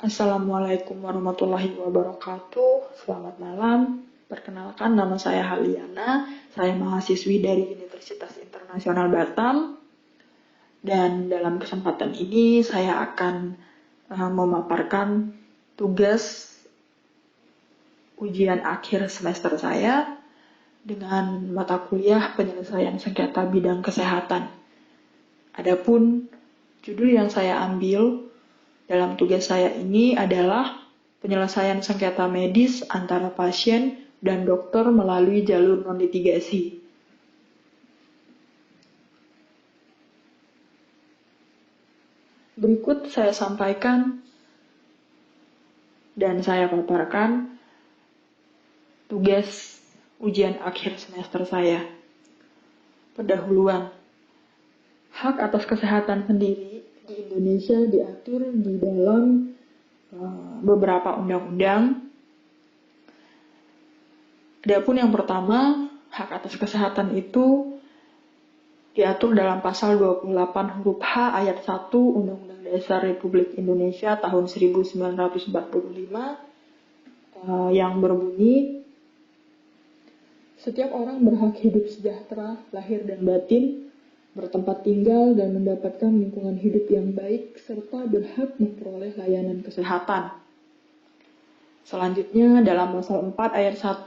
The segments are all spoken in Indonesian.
Assalamualaikum warahmatullahi wabarakatuh. Selamat malam. Perkenalkan, nama saya Haliana. Saya mahasiswi dari Universitas Internasional Batam. Dan dalam kesempatan ini saya akan memaparkan tugas ujian akhir semester saya dengan mata kuliah penyelesaian sengketa bidang kesehatan. Adapun judul yang saya ambil dalam tugas saya ini adalah penyelesaian sengketa medis antara pasien dan dokter melalui jalur non-litigasi. Berikut saya sampaikan dan saya paparkan tugas ujian akhir semester saya. Pendahuluan. Hak atas kesehatan sendiri di Indonesia diatur di dalam beberapa undang-undang. Adapun yang pertama, hak atas kesehatan itu diatur dalam pasal 28 huruf H ayat 1 Undang-Undang Dasar Republik Indonesia tahun 1945 yang berbunyi, setiap orang berhak hidup sejahtera, lahir dan batin, bertempat tinggal dan mendapatkan lingkungan hidup yang baik, serta berhak memperoleh layanan kesehatan. Selanjutnya, dalam pasal 4 ayat 1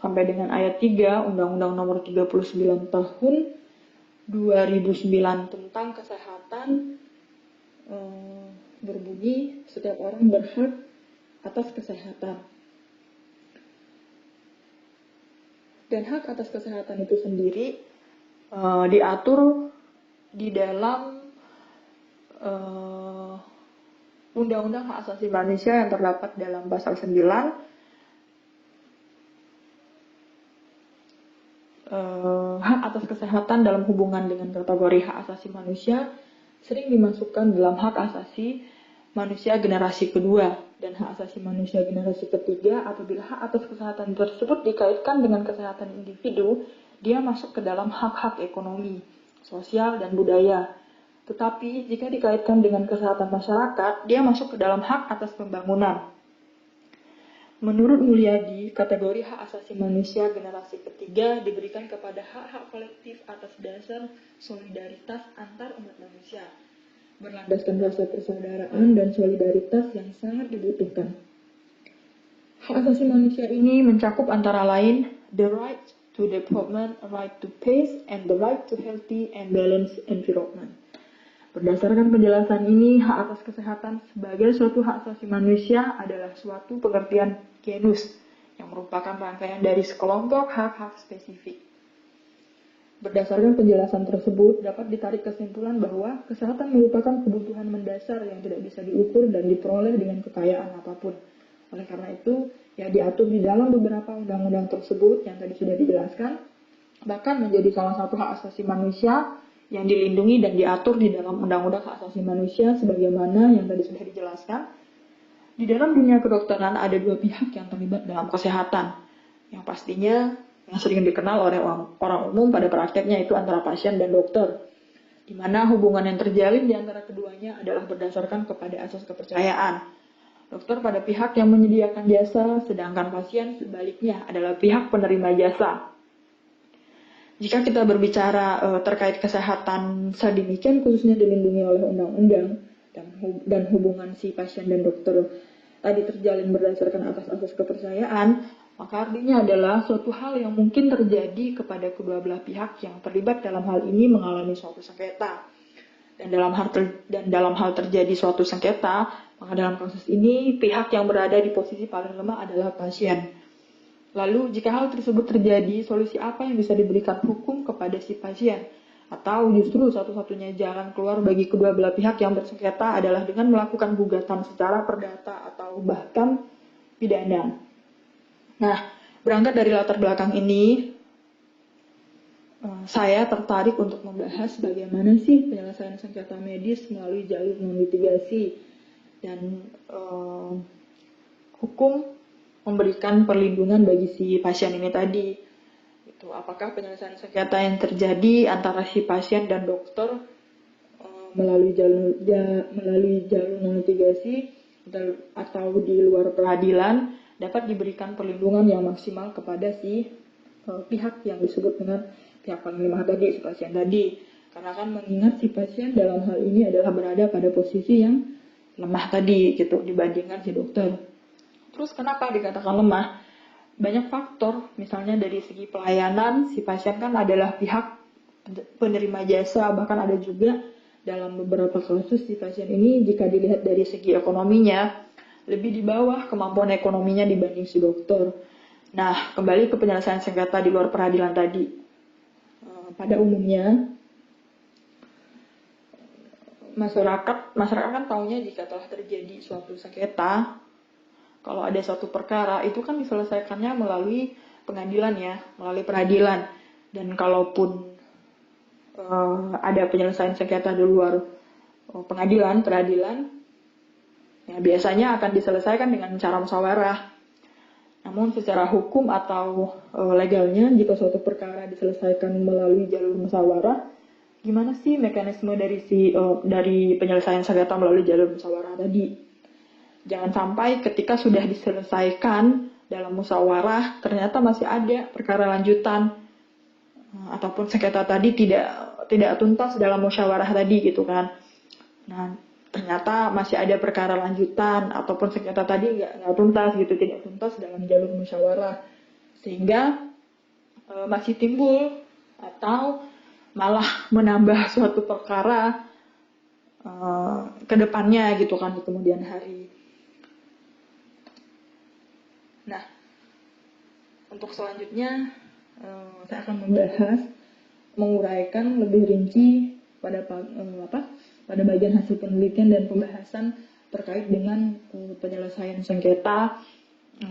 sampai dengan ayat 3 Undang-Undang Nomor 39 Tahun 2009 tentang kesehatan berbunyi, setiap orang berhak atas kesehatan. Dan hak atas kesehatan itu sendiri diatur di dalam Undang-Undang Hak Asasi Manusia yang terdapat dalam pasal 9, hak atas kesehatan dalam hubungan dengan kategori hak asasi manusia sering dimasukkan dalam hak asasi manusia generasi kedua dan hak asasi manusia generasi ketiga. Apabila hak atas kesehatan tersebut dikaitkan dengan kesehatan individu, dia masuk ke dalam hak-hak ekonomi, sosial, dan budaya. Tetapi jika dikaitkan dengan kesehatan masyarakat, dia masuk ke dalam hak atas pembangunan. Menurut Mulyadi, kategori hak asasi manusia generasi ketiga diberikan kepada hak-hak kolektif atas dasar solidaritas antar umat manusia, berlandaskan rasa persaudaraan dan solidaritas yang sangat dibutuhkan. Hak asasi manusia ini mencakup antara lain the right to development, right to peace, and the right to healthy and balanced environment. Berdasarkan penjelasan ini, hak atas kesehatan sebagai suatu hak asasi manusia adalah suatu pengertian genus yang merupakan rangkaian dari sekelompok hak-hak spesifik. Berdasarkan penjelasan tersebut, dapat ditarik kesimpulan bahwa kesehatan merupakan kebutuhan mendasar yang tidak bisa diukur dan diperoleh dengan kekayaan apapun. Oleh karena itu, diatur di dalam beberapa undang-undang tersebut yang tadi sudah dijelaskan, bahkan menjadi salah satu hak asasi manusia yang dilindungi dan diatur di dalam Undang-Undang Hak Asasi Manusia sebagaimana yang tadi sudah dijelaskan. Di dalam dunia kedokteran ada dua pihak yang terlibat dalam kesehatan, yang pastinya yang sering dikenal oleh orang umum pada prakteknya itu antara pasien dan dokter, di mana hubungan yang terjalin di antara keduanya adalah berdasarkan kepada asas kepercayaan. Dokter pada pihak yang menyediakan jasa, sedangkan pasien sebaliknya adalah pihak penerima jasa. Jika kita berbicara terkait kesehatan sedemikian khususnya dilindungi oleh undang-undang dan hubungan si pasien dan dokter tadi terjalin berdasarkan atas asas kepercayaan, maka artinya adalah suatu hal yang mungkin terjadi kepada kedua belah pihak yang terlibat dalam hal ini mengalami suatu sengketa. Dan dalam hal terjadi suatu sengketa, maka dalam kasus ini pihak yang berada di posisi paling lemah adalah pasien. Lalu jika hal tersebut terjadi, solusi apa yang bisa diberikan hukum kepada si pasien? Atau justru satu-satunya jalan keluar bagi kedua belah pihak yang bersengketa adalah dengan melakukan gugatan secara perdata atau bahkan pidana. Nah, berangkat dari latar belakang ini, saya tertarik untuk membahas bagaimana sih penyelesaian sengketa medis melalui jalur non-litigasi dan hukum memberikan perlindungan bagi si pasien ini tadi. Apakah penyelesaian sengketa yang terjadi antara si pasien dan dokter melalui jalur non-litigasi atau di luar peradilan dapat diberikan perlindungan yang maksimal kepada si pihak yang disebut dengan pihak paling lemah tadi, si pasien tadi. Karena kan mengingat si pasien dalam hal ini adalah berada pada posisi yang lemah tadi gitu dibandingkan si dokter. Terus kenapa dikatakan lemah? Banyak faktor, misalnya dari segi pelayanan, si pasien kan adalah pihak penerima jasa, bahkan ada juga dalam beberapa kasus si pasien ini jika dilihat dari segi ekonominya lebih di bawah kemampuan ekonominya dibanding si dokter. Nah, kembali ke penyelesaian sengketa di luar peradilan tadi. Pada umumnya, masyarakat kan taunya jika telah terjadi suatu sengketa, kalau ada suatu perkara, itu kan diselesaikannya melalui pengadilan ya, melalui peradilan. Dan kalaupun ada penyelesaian sengketa di luar peradilan, ya biasanya akan diselesaikan dengan cara musyawarah. Namun secara hukum atau legalnya, jika suatu perkara diselesaikan melalui jalur musyawarah, gimana sih mekanisme dari penyelesaian sengketa melalui jalur musyawarah tadi? Jangan sampai ketika sudah diselesaikan dalam musyawarah, ternyata masih ada perkara lanjutan ataupun sengketa tadi tidak tuntas dalam musyawarah tadi gitu kan. Nah, ternyata masih ada perkara lanjutan ataupun sengketa tadi nggak tuntas gitu, tidak tuntas dalam jalur musyawarah, sehingga masih timbul atau malah menambah suatu perkara ke depannya gitu kan di kemudian hari. Nah, untuk selanjutnya saya akan menguraikan lebih rinci pada bagian hasil penelitian dan pembahasan terkait dengan penyelesaian sengketa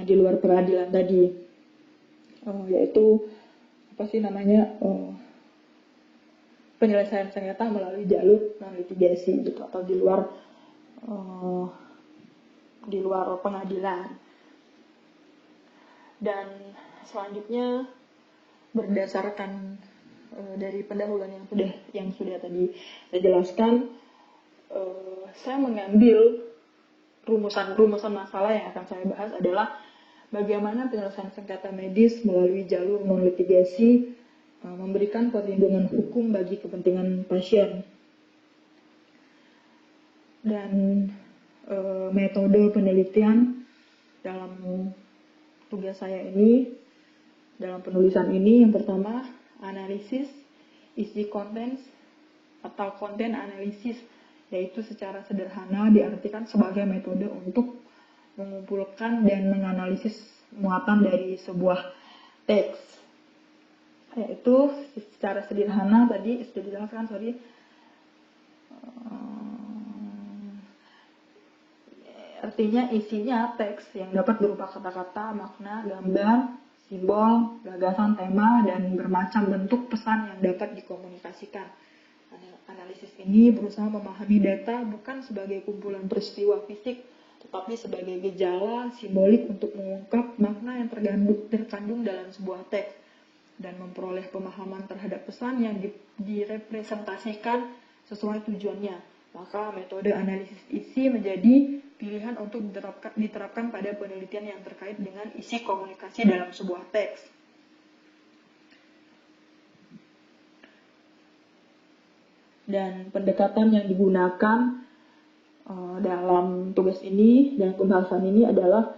di luar peradilan tadi, yaitu penyelesaian sengketa melalui jalur non litigasi gitu, atau di luar pengadilan. Dan selanjutnya berdasarkan dari pendahuluan yang sudah tadi saya jelaskan, saya mengambil rumusan masalah yang akan saya bahas adalah bagaimana penyelesaian sengketa medis melalui jalur non litigasi memberikan perlindungan hukum bagi kepentingan pasien. Dan metode penelitian dalam tugas saya ini, dalam penulisan ini, yang pertama analisis isi contents atau content analisis, yaitu secara sederhana diartikan sebagai metode untuk mengumpulkan dan menganalisis muatan dari sebuah teks. Yaitu secara sederhana tadi sudah dijelaskan, artinya isinya teks yang dapat berupa kata-kata, makna, gambar, simbol, gagasan, tema, dan bermacam bentuk pesan yang dapat dikomunikasikan. Analisis ini berusaha memahami data bukan sebagai kumpulan peristiwa fisik, tetapi sebagai gejala simbolik untuk mengungkap makna yang terkandung dalam sebuah teks dan memperoleh pemahaman terhadap pesan yang direpresentasikan sesuai tujuannya. Maka metode analisis isi menjadi pilihan untuk diterapkan pada penelitian yang terkait dengan isi komunikasi dalam sebuah teks. Dan pendekatan yang digunakan dalam tugas ini dan pembahasan ini adalah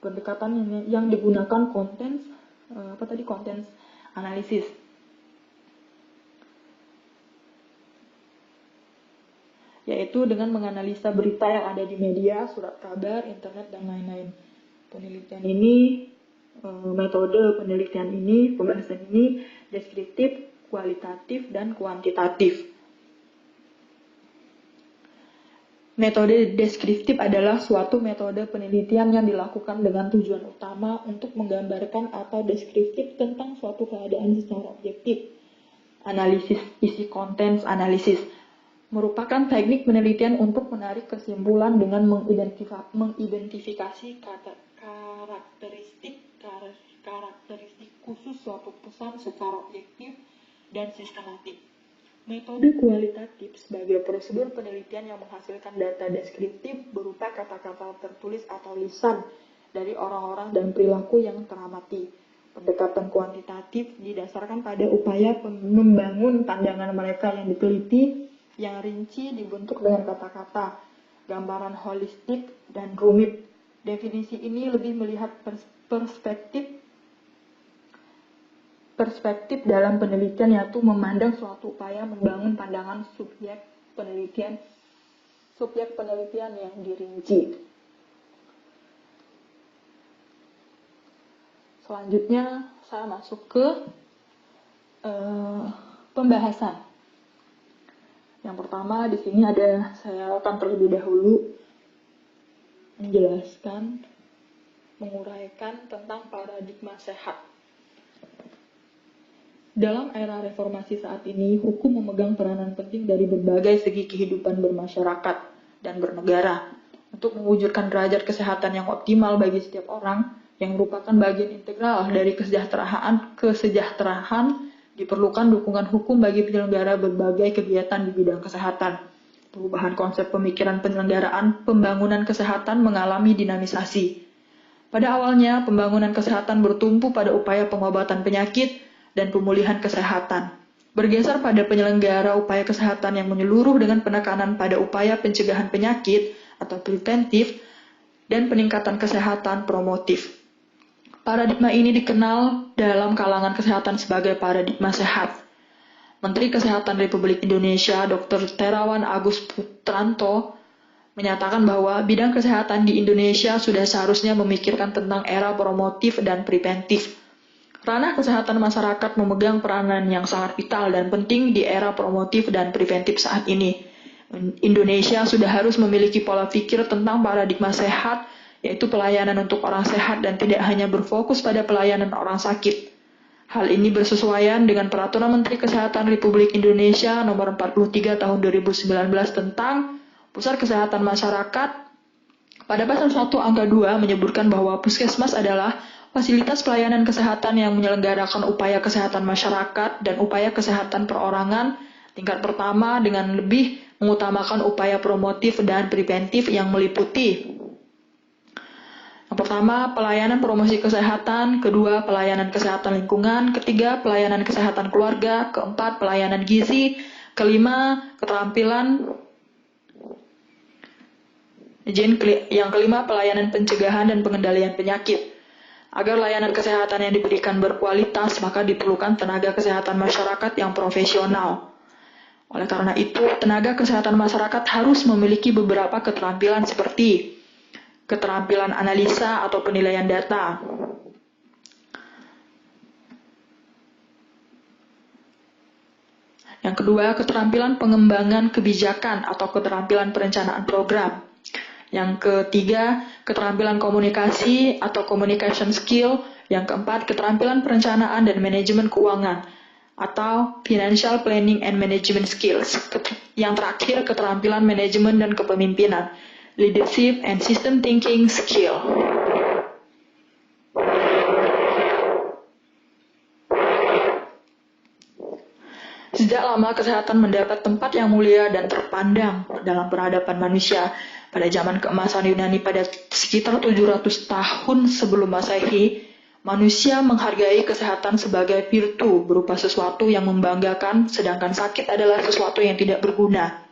pendekatan yang digunakan contents analisis. Yaitu dengan menganalisa berita yang ada di media, surat kabar, internet, dan lain-lain. Penelitian ini, metode penelitian ini, pembahasan ini deskriptif, kualitatif, dan kuantitatif. Metode deskriptif adalah suatu metode penelitian yang dilakukan dengan tujuan utama untuk menggambarkan atau deskriptif tentang suatu keadaan secara objektif. Analisis isi contents analisis merupakan teknik penelitian untuk menarik kesimpulan dengan mengidentifikasi karakteristik khusus suatu pesan secara objektif dan sistematik. Metode kualitatif sebagai prosedur penelitian yang menghasilkan data deskriptif berupa kata-kata tertulis atau lisan dari orang-orang dan perilaku yang teramati. Pendekatan kuantitatif didasarkan pada upaya membangun pandangan mereka yang diteliti, yang rinci dibentuk dengan kata-kata, gambaran holistik dan rumit. Definisi ini lebih melihat perspektif dalam penelitian, yaitu memandang suatu upaya membangun pandangan subjek penelitian yang dirinci. Selanjutnya saya masuk ke pembahasan. Yang pertama di sini saya akan terlebih dahulu menjelaskan, menguraikan tentang paradigma sehat. Dalam era reformasi saat ini, hukum memegang peranan penting dari berbagai segi kehidupan bermasyarakat dan bernegara untuk mewujudkan derajat kesehatan yang optimal bagi setiap orang, yang merupakan bagian integral dari kesejahteraan. Diperlukan dukungan hukum bagi penyelenggara berbagai kegiatan di bidang kesehatan. Perubahan konsep pemikiran penyelenggaraan pembangunan kesehatan mengalami dinamisasi. Pada awalnya, pembangunan kesehatan bertumpu pada upaya pengobatan penyakit dan pemulihan kesehatan. Bergeser pada penyelenggara upaya kesehatan yang menyeluruh dengan penekanan pada upaya pencegahan penyakit atau preventif dan peningkatan kesehatan promotif. Paradigma ini dikenal dalam kalangan kesehatan sebagai paradigma sehat. Menteri Kesehatan Republik Indonesia Dr. Terawan Agus Putranto menyatakan bahwa bidang kesehatan di Indonesia sudah seharusnya memikirkan tentang era promotif dan preventif. Ranah kesehatan masyarakat memegang peranan yang sangat vital dan penting di era promotif dan preventif saat ini. Indonesia sudah harus memiliki pola pikir tentang paradigma sehat, yaitu pelayanan untuk orang sehat dan tidak hanya berfokus pada pelayanan orang sakit. Hal ini bersesuaian dengan Peraturan Menteri Kesehatan Republik Indonesia Nomor 43 Tahun 2019 tentang Pusat Kesehatan Masyarakat. Pada pasal 1 angka 2 menyebutkan bahwa puskesmas adalah fasilitas pelayanan kesehatan yang menyelenggarakan upaya kesehatan masyarakat dan upaya kesehatan perorangan tingkat pertama dengan lebih mengutamakan upaya promotif dan preventif yang meliputi: yang pertama, pelayanan promosi kesehatan; kedua, pelayanan kesehatan lingkungan; ketiga, pelayanan kesehatan keluarga; keempat, pelayanan gizi; kelima, keterampilan; yang kelima, pelayanan pencegahan dan pengendalian penyakit. Agar layanan kesehatan yang diberikan berkualitas, maka diperlukan tenaga kesehatan masyarakat yang profesional. Oleh karena itu, tenaga kesehatan masyarakat harus memiliki beberapa keterampilan seperti keterampilan analisa atau penilaian data, yang kedua, keterampilan pengembangan kebijakan atau keterampilan perencanaan program. Yang ketiga, keterampilan komunikasi atau communication skill. Yang keempat, keterampilan perencanaan dan manajemen keuangan atau financial planning and management skills. Yang terakhir, keterampilan manajemen dan kepemimpinan, leadership and system thinking skill. Sejak lama kesehatan mendapat tempat yang mulia dan terpandang dalam peradaban manusia. Pada zaman keemasan Yunani pada sekitar 700 tahun sebelum Masehi, manusia menghargai kesehatan sebagai virtu berupa sesuatu yang membanggakan, sedangkan sakit adalah sesuatu yang tidak berguna.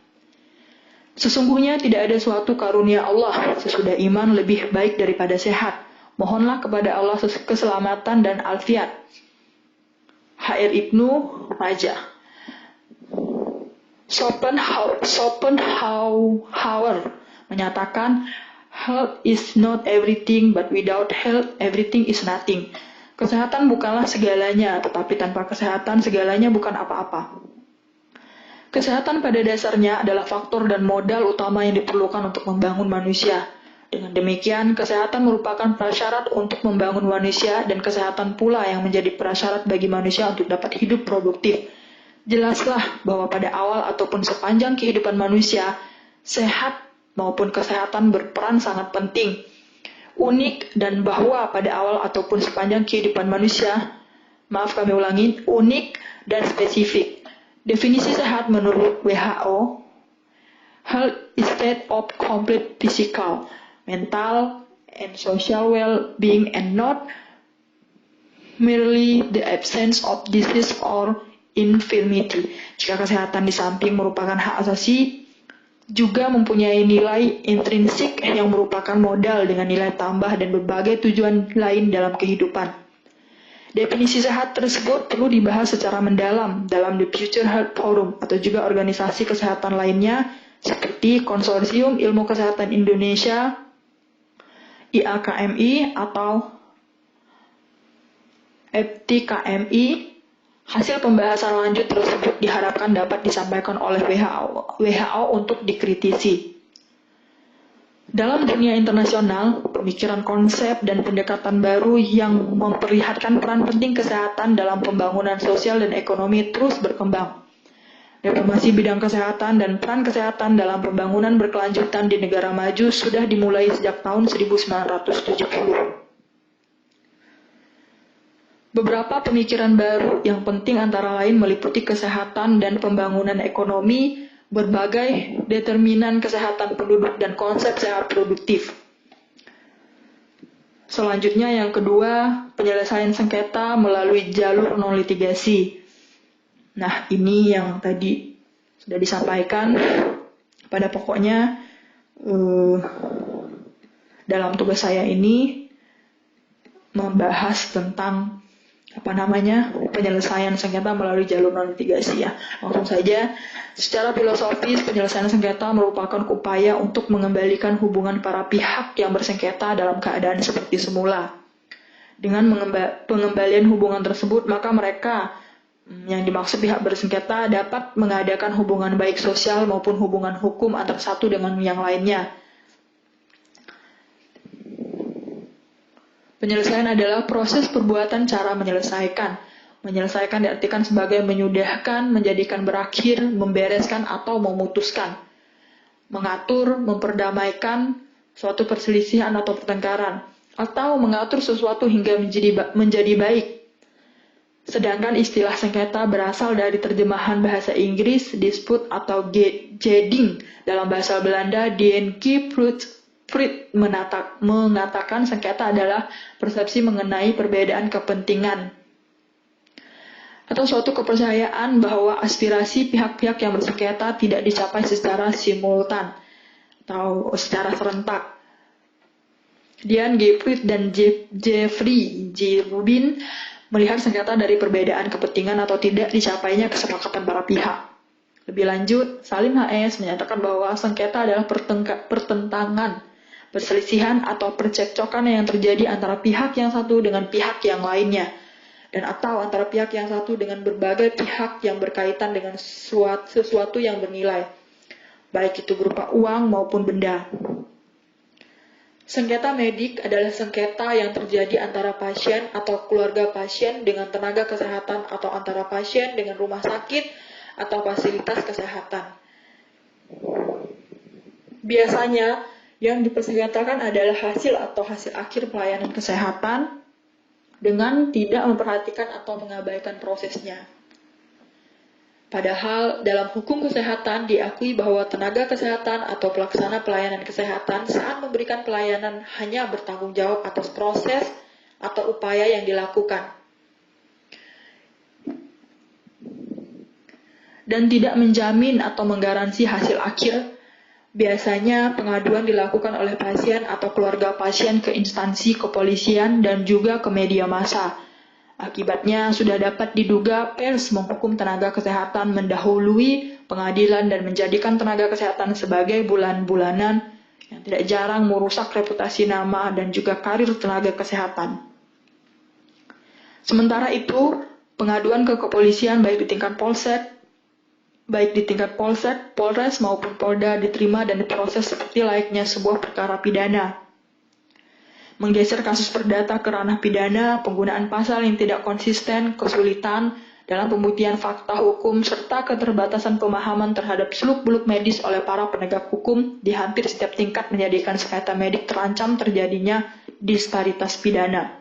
Sesungguhnya tidak ada suatu karunia Allah sesudah iman lebih baik daripada sehat. Mohonlah kepada Allah keselamatan dan alfiat. H.R. Ibnu Majah. Schopenhauer menyatakan, health is not everything, but without health, everything is nothing. Kesehatan bukanlah segalanya, tetapi tanpa kesehatan segalanya bukan apa-apa. Kesehatan pada dasarnya adalah faktor dan modal utama yang diperlukan untuk membangun manusia. Dengan demikian, kesehatan merupakan prasyarat untuk membangun manusia, dan kesehatan pula yang menjadi prasyarat bagi manusia untuk dapat hidup produktif. Jelaslah bahwa pada awal ataupun sepanjang kehidupan manusia, sehat maupun kesehatan berperan sangat penting, unik, dan bahwa pada awal ataupun sepanjang kehidupan manusia, unik dan spesifik. Definisi sehat menurut WHO, health is state of complete physical, mental, and social well-being and not merely the absence of disease or infirmity. Jika kesehatan di samping merupakan hak asasi, juga mempunyai nilai intrinsik yang merupakan modal dengan nilai tambah dan berbagai tujuan lain dalam kehidupan. Definisi sehat tersebut perlu dibahas secara mendalam dalam The Future Health Forum atau juga organisasi kesehatan lainnya seperti Konsorsium Ilmu Kesehatan Indonesia, IAKMI atau FTKMI. Hasil pembahasan lanjut tersebut diharapkan dapat disampaikan oleh WHO untuk dikritisi. Dalam dunia internasional, pemikiran konsep dan pendekatan baru yang memperlihatkan peran penting kesehatan dalam pembangunan sosial dan ekonomi terus berkembang. Reformasi bidang kesehatan dan peran kesehatan dalam pembangunan berkelanjutan di negara maju sudah dimulai sejak tahun 1970. Beberapa pemikiran baru yang penting antara lain meliputi kesehatan dan pembangunan ekonomi, berbagai determinan kesehatan penduduk dan konsep sehat produktif. Selanjutnya yang kedua, penyelesaian sengketa melalui jalur non litigasi. Nah, ini yang tadi sudah disampaikan. Pada pokoknya dalam tugas saya ini membahas tentang penyelesaian sengketa melalui jalur non litigasi ya. Langsung saja, secara filosofis penyelesaian sengketa merupakan upaya untuk mengembalikan hubungan para pihak yang bersengketa dalam keadaan seperti semula. Dengan pengembalian hubungan tersebut, maka mereka yang dimaksud pihak bersengketa dapat mengadakan hubungan baik sosial maupun hubungan hukum antara satu dengan yang lainnya. Penyelesaian adalah proses perbuatan cara menyelesaikan. Menyelesaikan diartikan sebagai menyudahkan, menjadikan berakhir, membereskan atau memutuskan. Mengatur, memperdamaikan suatu perselisihan atau pertengkaran. Atau mengatur sesuatu hingga menjadi baik. Sedangkan istilah sengketa berasal dari terjemahan bahasa Inggris, dispute atau jeding dalam bahasa Belanda, Dienke Freud mengatakan sengketa adalah persepsi mengenai perbedaan kepentingan atau suatu kepercayaan bahwa aspirasi pihak-pihak yang bersengketa tidak dicapai secara simultan atau secara serentak. Diane G. Freud dan Jeffrey J. Rubin melihat sengketa dari perbedaan kepentingan atau tidak dicapainya kesepakatan para pihak. Lebih lanjut, Salim H.S. menyatakan bahwa sengketa adalah pertentangan, perselisihan atau percekcokan yang terjadi antara pihak yang satu dengan pihak yang lainnya, dan atau antara pihak yang satu dengan berbagai pihak yang berkaitan dengan sesuatu yang bernilai, baik itu berupa uang maupun benda. Sengketa medik adalah sengketa yang terjadi antara pasien atau keluarga pasien dengan tenaga kesehatan atau antara pasien dengan rumah sakit atau fasilitas kesehatan. Biasanya, yang dipersengketakan adalah hasil atau hasil akhir pelayanan kesehatan dengan tidak memperhatikan atau mengabaikan prosesnya. Padahal dalam hukum kesehatan diakui bahwa tenaga kesehatan atau pelaksana pelayanan kesehatan saat memberikan pelayanan hanya bertanggung jawab atas proses atau upaya yang dilakukan dan tidak menjamin atau menggaransi hasil akhir. Biasanya pengaduan dilakukan oleh pasien atau keluarga pasien ke instansi kepolisian dan juga ke media massa. Akibatnya sudah dapat diduga pers menghukum tenaga kesehatan mendahului pengadilan dan menjadikan tenaga kesehatan sebagai bulan-bulanan yang tidak jarang merusak reputasi nama dan juga karir tenaga kesehatan. Sementara itu, pengaduan ke kepolisian baik di tingkat Polsek, Polres maupun Polda diterima dan diproses seperti layaknya sebuah perkara pidana. Menggeser kasus perdata ke ranah pidana, penggunaan pasal yang tidak konsisten, kesulitan dalam pembuktian fakta hukum, serta keterbatasan pemahaman terhadap seluk-beluk medis oleh para penegak hukum di hampir setiap tingkat menjadikan sengketa medik terancam terjadinya disparitas pidana.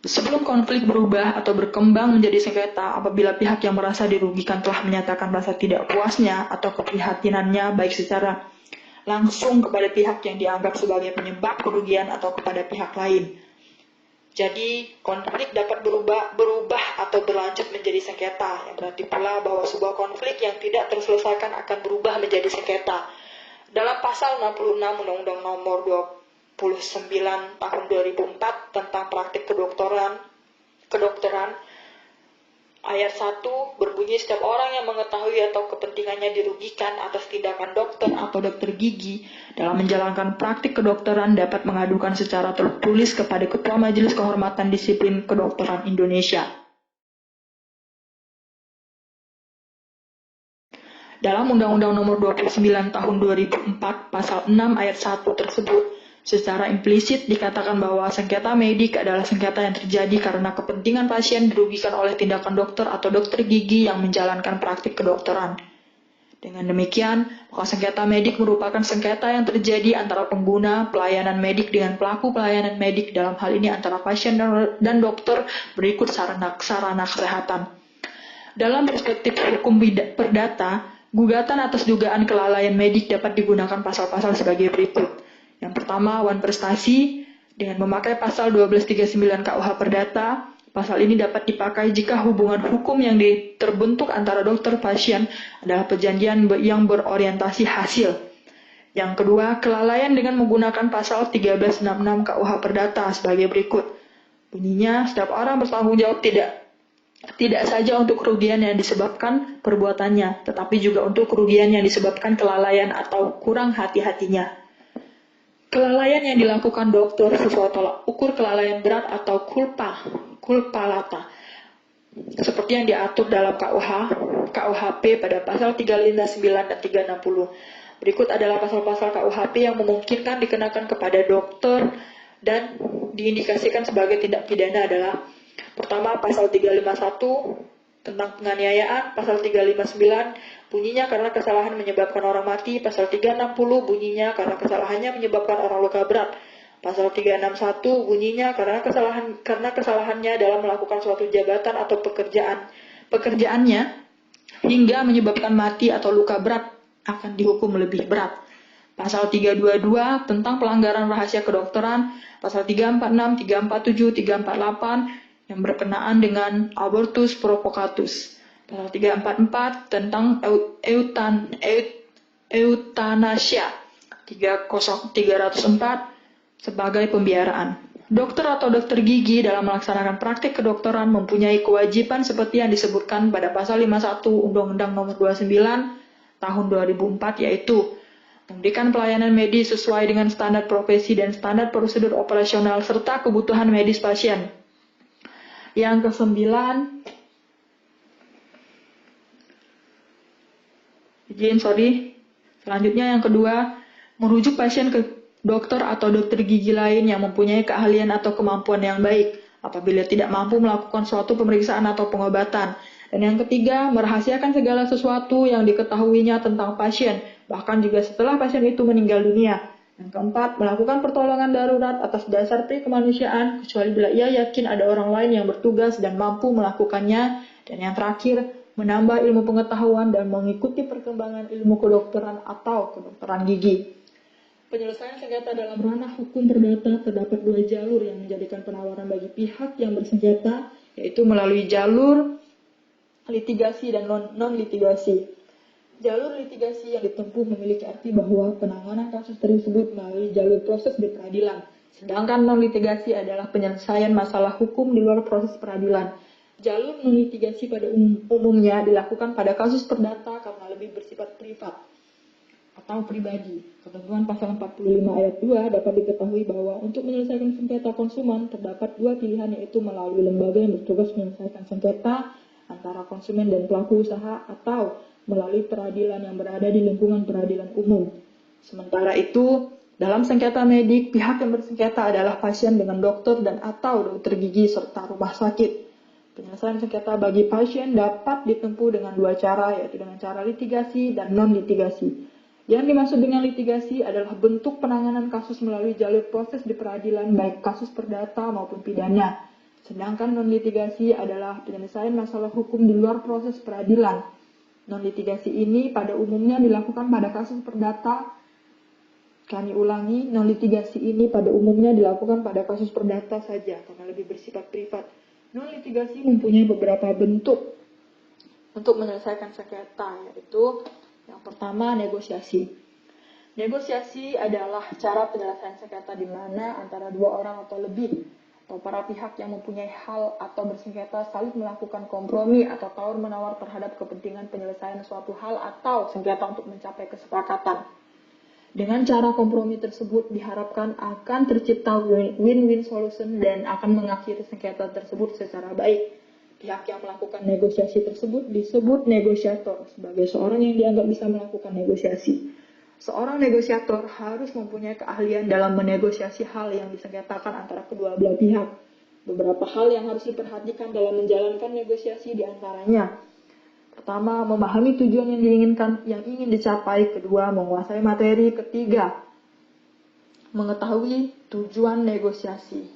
Sebelum konflik berubah atau berkembang menjadi sengketa, apabila pihak yang merasa dirugikan telah menyatakan rasa tidak puasnya atau keprihatinannya baik secara langsung kepada pihak yang dianggap sebagai penyebab kerugian atau kepada pihak lain. Jadi, konflik dapat berubah atau berlanjut menjadi sengketa, yang berarti pula bahwa sebuah konflik yang tidak terselesaikan akan berubah menjadi sengketa. Dalam pasal 66 Undang-Undang Nomor 29 Tahun 2004 tentang praktik kedokteran, ayat 1 berbunyi setiap orang yang mengetahui atau kepentingannya dirugikan atas tindakan dokter atau dokter gigi dalam menjalankan praktik kedokteran dapat mengadukan secara tertulis kepada Ketua Majelis Kehormatan Disiplin Kedokteran Indonesia. Dalam Undang-Undang Nomor 29 Tahun 2004 Pasal 6 ayat 1 tersebut, secara implisit dikatakan bahwa sengketa medik adalah sengketa yang terjadi karena kepentingan pasien dirugikan oleh tindakan dokter atau dokter gigi yang menjalankan praktik kedokteran. Dengan demikian, maka sengketa medik merupakan sengketa yang terjadi antara pengguna pelayanan medik dengan pelaku pelayanan medik, dalam hal ini antara pasien dan dokter berikut sarana kesehatan. Dalam perspektif hukum perdata, gugatan atas dugaan kelalaian medik dapat digunakan pasal-pasal sebagai berikut. Yang pertama, wan prestasi. Dengan memakai pasal 1239 KUH Perdata, pasal ini dapat dipakai jika hubungan hukum yang terbentuk antara dokter pasien adalah perjanjian yang berorientasi hasil. Yang kedua, kelalaian dengan menggunakan pasal 1366 KUH Perdata sebagai berikut. Bunyinya, setiap orang bertanggung jawab tidak saja untuk kerugian yang disebabkan perbuatannya, tetapi juga untuk kerugian yang disebabkan kelalaian atau kurang hati-hatinya. Kelalaian yang dilakukan dokter sesuai tolak ukur kelalaian berat atau culpa lata, seperti yang diatur dalam KUHP pada pasal 359 dan 360. Berikut adalah pasal-pasal KUHP yang memungkinkan dikenakan kepada dokter dan diindikasikan sebagai tindak pidana adalah: pertama, pasal 351 tentang penganiayaan, pasal 359 bunyinya karena kesalahan menyebabkan orang mati, pasal 360 bunyinya karena kesalahannya menyebabkan orang luka berat, pasal 361 bunyinya karena kesalahannya dalam melakukan suatu jabatan atau pekerjaannya hingga menyebabkan mati atau luka berat akan dihukum lebih berat. Pasal 322 tentang pelanggaran rahasia kedokteran, pasal 346, 347, 348 yang berkenaan dengan abortus provocatus. Pasal 344 tentang eutanasia. 304 sebagai pembiaraan. Dokter atau dokter gigi dalam melaksanakan praktik kedokteran mempunyai kewajiban seperti yang disebutkan pada pasal 51 Undang-Undang Nomor 29 Tahun 2004, yaitu memberikan pelayanan medis sesuai dengan standar profesi dan standar prosedur operasional serta kebutuhan medis pasien. Yang kesembilan, selanjutnya yang kedua, merujuk pasien ke dokter atau dokter gigi lain yang mempunyai keahlian atau kemampuan yang baik apabila tidak mampu melakukan suatu pemeriksaan atau pengobatan. Dan yang ketiga, merahasiakan segala sesuatu yang diketahuinya tentang pasien, bahkan juga setelah pasien itu meninggal dunia. Yang keempat, melakukan pertolongan darurat atas dasar kemanusiaan, kecuali bila ia yakin ada orang lain yang bertugas dan mampu melakukannya. Dan yang terakhir, menambah ilmu pengetahuan dan mengikuti perkembangan ilmu kedokteran atau kedokteran gigi. Penyelesaian sengketa dalam ranah hukum perdata terdapat dua jalur yang menjadikan penawaran bagi pihak yang bersengketa, yaitu melalui jalur litigasi dan non-litigasi. Jalur litigasi yang ditempuh memiliki arti bahwa penanganan kasus tersebut melalui jalur proses di peradilan, sedangkan non-litigasi adalah penyelesaian masalah hukum di luar proses peradilan. Jalur non-litigasi pada umumnya dilakukan pada kasus perdata karena lebih bersifat privat atau pribadi. Ketentuan pasal 45 ayat 2 dapat diketahui bahwa untuk menyelesaikan sengketa konsumen terdapat dua pilihan, yaitu melalui lembaga yang bertugas menyelesaikan sengketa antara konsumen dan pelaku usaha atau melalui peradilan yang berada di lingkungan peradilan umum. Sementara itu, dalam sengketa medik, pihak yang bersengketa adalah pasien dengan dokter dan atau dokter gigi serta rumah sakit. Penyelesaian sengketa bagi pasien dapat ditempuh dengan dua cara, yaitu dengan cara litigasi dan non-litigasi. Yang dimaksud dengan litigasi adalah bentuk penanganan kasus melalui jalur proses di peradilan, baik kasus perdata maupun pidana. Sedangkan non-litigasi adalah penyelesaian masalah hukum di luar proses peradilan. Non-litigasi ini pada umumnya dilakukan pada kasus perdata. Kami ulangi, non-litigasi ini pada umumnya dilakukan pada kasus perdata saja karena lebih bersifat privat. Non-litigasi mempunyai beberapa bentuk untuk menyelesaikan sengketa, yaitu yang pertama negosiasi. Negosiasi adalah cara penyelesaian sengketa di mana antara dua orang atau lebih atau para pihak yang mempunyai hal atau bersengketa saling melakukan kompromi atau tawar-menawar terhadap kepentingan penyelesaian suatu hal atau sengketa untuk mencapai kesepakatan. Dengan cara kompromi tersebut diharapkan akan tercipta win-win solution dan akan mengakhiri sengketa tersebut secara baik. Pihak yang melakukan negosiasi tersebut disebut negosiator sebagai seorang yang dianggap bisa melakukan negosiasi. Seorang negosiator harus mempunyai keahlian dalam menegosiasi hal yang disengketakan antara kedua belah pihak. Beberapa hal yang harus diperhatikan dalam menjalankan negosiasi diantaranya: pertama, memahami tujuan yang diinginkan, yang ingin dicapai. Kedua, menguasai materi. Ketiga, mengetahui tujuan negosiasi.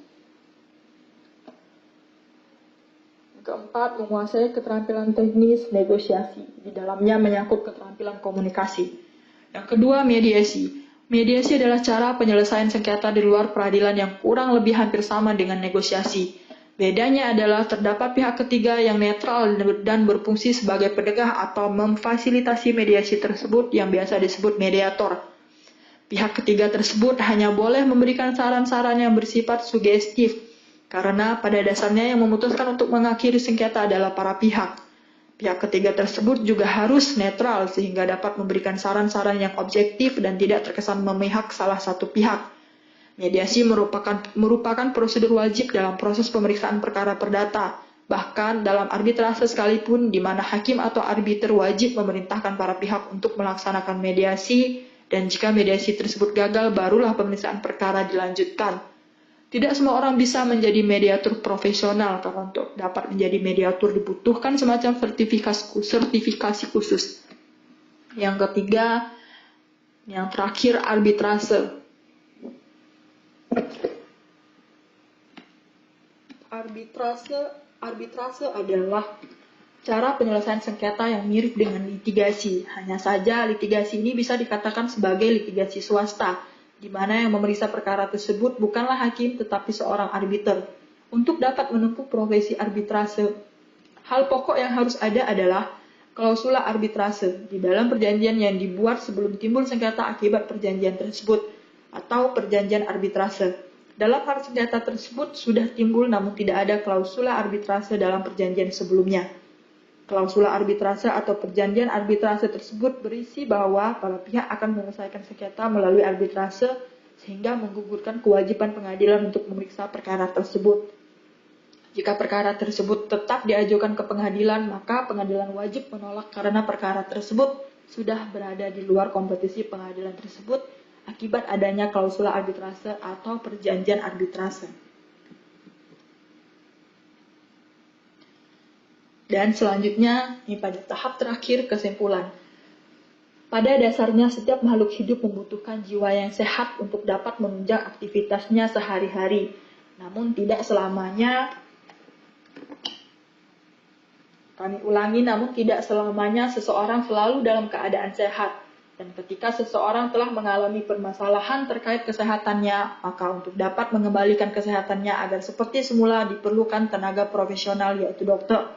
Keempat, menguasai keterampilan teknis negosiasi. Di dalamnya menyangkut keterampilan komunikasi. Yang kedua, mediasi. Mediasi adalah cara penyelesaian sengketa di luar peradilan yang kurang lebih hampir sama dengan negosiasi. Bedanya adalah terdapat pihak ketiga yang netral dan berfungsi sebagai penegah atau memfasilitasi mediasi tersebut yang biasa disebut mediator. Pihak ketiga tersebut hanya boleh memberikan saran-saran yang bersifat sugestif, karena pada dasarnya yang memutuskan untuk mengakhiri sengketa adalah para pihak. Pihak ketiga tersebut juga harus netral sehingga dapat memberikan saran-saran yang objektif dan tidak terkesan memihak salah satu pihak. Mediasi merupakan prosedur wajib dalam proses pemeriksaan perkara perdata, bahkan dalam arbitrase sekalipun di mana hakim atau arbiter wajib memerintahkan para pihak untuk melaksanakan mediasi, dan jika mediasi tersebut gagal barulah pemeriksaan perkara dilanjutkan. Tidak semua orang bisa menjadi mediator profesional, karena untuk dapat menjadi mediator dibutuhkan semacam sertifikasi khusus. Yang ketiga, yang terakhir, arbitrase. Arbitrase adalah cara penyelesaian sengketa yang mirip dengan litigasi. Hanya saja litigasi ini bisa dikatakan sebagai litigasi swasta, di mana yang memeriksa perkara tersebut bukanlah hakim tetapi seorang arbiter. Untuk dapat menempuh profesi arbitrase, hal pokok yang harus ada adalah klausula arbitrase di dalam perjanjian yang dibuat sebelum timbul sengketa akibat perjanjian tersebut, atau perjanjian arbitrase. Dalam hal sengketa tersebut sudah timbul namun tidak ada klausula arbitrase dalam perjanjian sebelumnya. Klausula arbitrase atau perjanjian arbitrase tersebut berisi bahwa para pihak akan menyelesaikan sengketa melalui arbitrase sehingga menggugurkan kewajiban pengadilan untuk memeriksa perkara tersebut. Jika perkara tersebut tetap diajukan ke pengadilan, maka pengadilan wajib menolak karena perkara tersebut sudah berada di luar kompetisi pengadilan tersebut akibat adanya klausula arbitrase atau perjanjian arbitrase. Dan selanjutnya, ini pada tahap terakhir, kesimpulan. Pada dasarnya, setiap makhluk hidup membutuhkan jiwa yang sehat untuk dapat menunjang aktivitasnya sehari-hari. Namun tidak selamanya, namun tidak selamanya seseorang selalu dalam keadaan sehat. Dan ketika seseorang telah mengalami permasalahan terkait kesehatannya, maka untuk dapat mengembalikan kesehatannya agar seperti semula diperlukan tenaga profesional, yaitu dokter.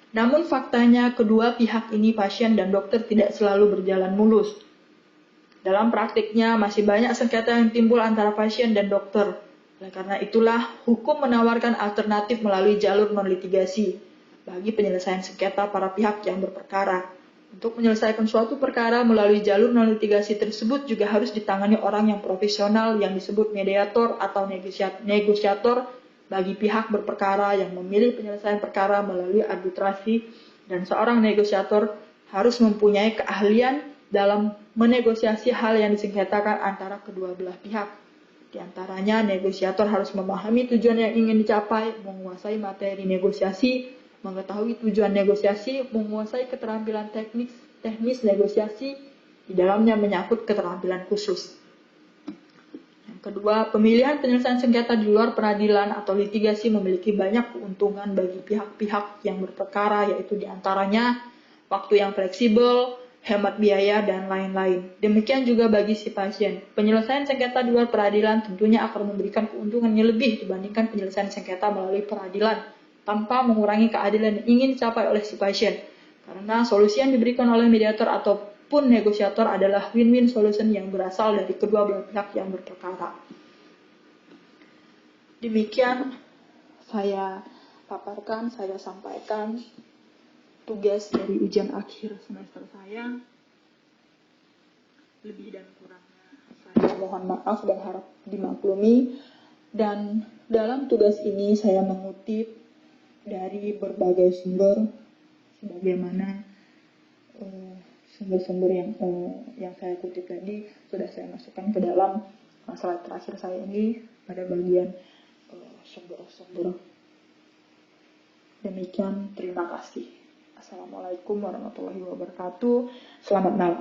Namun faktanya kedua pihak ini, pasien dan dokter, tidak selalu berjalan mulus. Dalam praktiknya masih banyak sengketa yang timbul antara pasien dan dokter. Oleh karena itulah, hukum menawarkan alternatif melalui jalur non-litigasi bagi penyelesaian sengketa para pihak yang berperkara. Untuk menyelesaikan suatu perkara melalui jalur non-litigasi tersebut juga harus ditangani orang yang profesional yang disebut mediator atau negosiator bagi pihak berperkara yang memilih penyelesaian perkara melalui arbitrasi, dan seorang negosiator harus mempunyai keahlian dalam menegosiasi hal yang disengketakan antara kedua belah pihak. Di antaranya, negosiator harus memahami tujuan yang ingin dicapai, menguasai materi negosiasi, mengetahui tujuan negosiasi, menguasai keterampilan teknis negosiasi, di dalamnya menyangkut keterampilan khusus. Yang Kedua, pemilihan penyelesaian sengketa di luar peradilan atau litigasi memiliki banyak keuntungan bagi pihak-pihak yang berperkara, yaitu diantaranya waktu yang fleksibel, hemat biaya, dan lain-lain. Demikian juga bagi si pasien. Penyelesaian sengketa di luar peradilan tentunya akan memberikan keuntungan yang lebih dibandingkan penyelesaian sengketa melalui peradilan, tanpa mengurangi keadilan yang ingin dicapai oleh si pasien. Karena solusi yang diberikan oleh mediator ataupun negosiator adalah win-win solution yang berasal dari kedua belah pihak yang berperkara. Demikian saya paparkan, saya sampaikan tugas dari ujian akhir semester saya. Lebih dan kurangnya saya mohon maaf dan harap dimaklumi. Dan dalam tugas ini saya mengutip dari berbagai sumber, sebagaimana sumber-sumber yang saya kutip tadi sudah saya masukkan ke dalam slide terakhir saya ini pada bagian sumber-sumber. Demikian, terima kasih. Assalamualaikum warahmatullahi wabarakatuh. Selamat malam.